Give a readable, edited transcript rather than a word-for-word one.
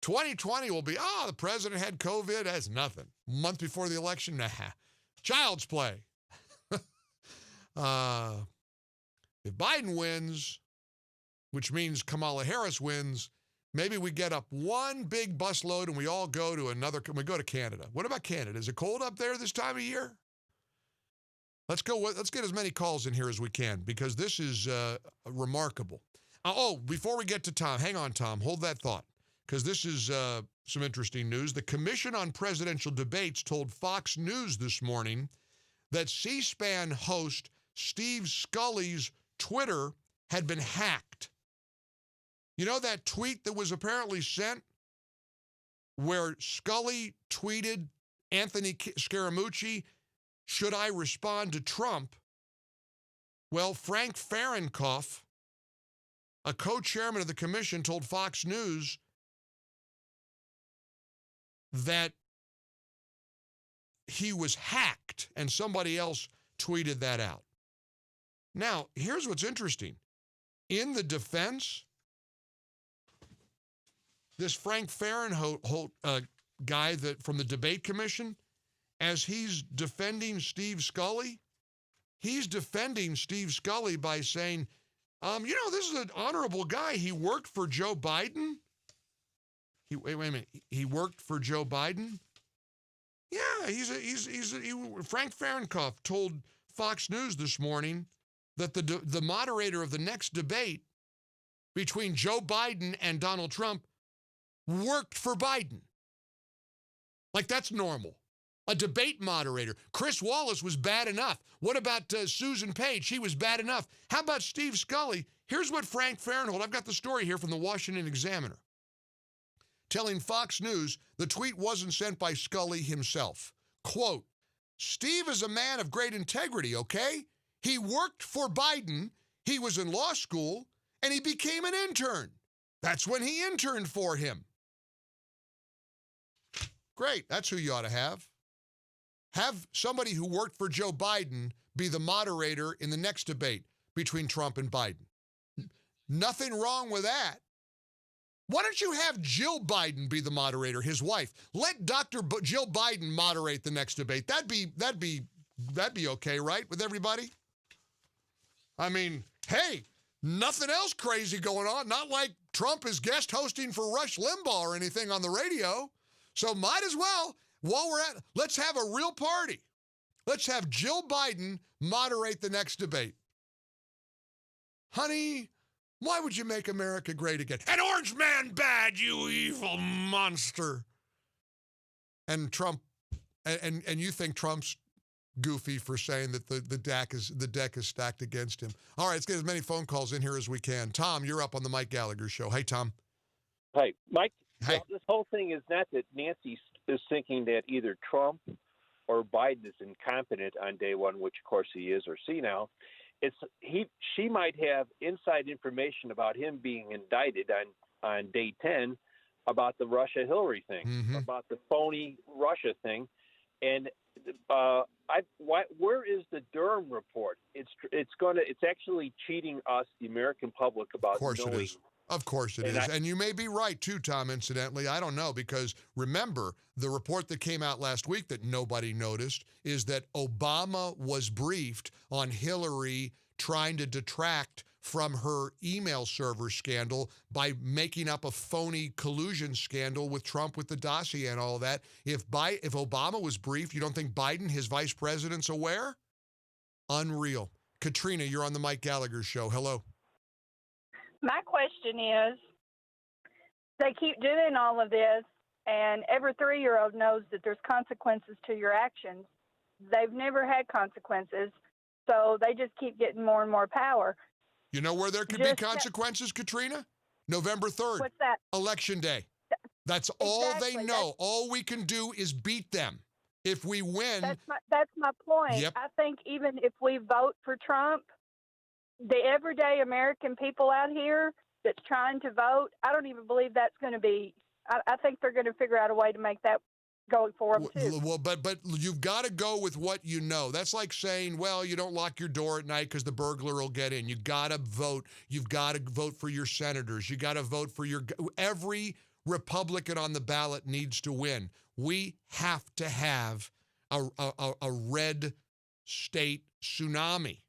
2020 will be, the president had COVID. That's nothing. A month before the election, nah. Child's play. If Biden wins, which means Kamala Harris wins, maybe we get up one big busload and we all go to we go to Canada. What about Canada? Is it cold up there this time of year? Let's get as many calls in here as we can because this is remarkable. Before we get to Tom, hang on, Tom. Hold that thought because this is some interesting news. The Commission on Presidential Debates told Fox News this morning that C-SPAN host Steve Scully's Twitter had been hacked. You know that tweet that was apparently sent where Scully tweeted Anthony Scaramucci, should I respond to Trump? Well, Frank Fahrenkopf, a co-chairman of the commission, told Fox News that he was hacked and somebody else tweeted that out. Now, here's what's interesting. In the defense, this Frank Fahrenholt guy from the debate commission, as he's defending Steve Scully, he's defending Steve Scully by saying, this is an honorable guy. He worked for Joe Biden. Wait a minute. He worked for Joe Biden? Yeah, Frank Fahrenkopf told Fox News this morning that the moderator of the next debate between Joe Biden and Donald Trump worked for Biden. Like, that's normal. A debate moderator. Chris Wallace was bad enough. What about Susan Page? She was bad enough. How about Steve Scully? Here's what Frank Fahrenholt, I've got the story here from the Washington Examiner, telling Fox News the tweet wasn't sent by Scully himself. Quote, Steve is a man of great integrity, okay? He worked for Biden, he was in law school, and he became an intern. That's when he interned for him. Great, that's who you ought to have. Have somebody who worked for Joe Biden be the moderator in the next debate between Trump and Biden. Nothing wrong with that. Why don't you have Jill Biden be the moderator, his wife? Let Jill Biden moderate the next debate. That'd be okay, right, with everybody? I mean, hey, nothing else crazy going on. Not like Trump is guest hosting for Rush Limbaugh or anything on the radio. So might as well, while we're at, let's have a real party. Let's have Jill Biden moderate the next debate. Honey, why would you make America great again? An orange man bad, you evil monster. And Trump, and you think Trump's goofy for saying that the deck is stacked against him. All right, let's get as many phone calls in here as we can. Tom, you're up on the Mike Gallagher Show. Hey, Tom. Hey, Mike. Hey. Well, this whole thing is not that Nancy is thinking that either Trump or Biden is incompetent on day one, which of course he is, or senile. She might have inside information about him being indicted on day 10 about the Russia-Hillary thing, about the phony Russia thing, and where is the Durham report? It's actually cheating us, the American public, about knowing. Of course it is. Of course it is. And you may be right, too, Tom, incidentally. I don't know, because remember, the report that came out last week that nobody noticed is that Obama was briefed on Hillary trying to detract from her email server scandal by making up a phony collusion scandal with Trump with the dossier and all of that. If Obama was briefed, you don't think Biden, his vice president's aware? Unreal. Katrina, you're on the Mike Gallagher Show. Hello. My question is, they keep doing all of this, and every 3-year-old knows that there's consequences to your actions. They've never had consequences, so they just keep getting more and more power. You know where there could be consequences, Katrina? November 3rd. What's that? Election day. That's all they know. All we can do is beat them. If we win. That's my point. Yep. I think even if we vote for Trump, the everyday American people out here that's trying to vote, I don't even believe that's going to be. I think they're going to figure out a way to make that go for them too. Well, but you've got to go with what you know. That's like saying, well, you don't lock your door at night because the burglar will get in. You got to vote. You've got to vote for your senators. You got to vote for every Republican on the ballot needs to win. We have to have a red state tsunami.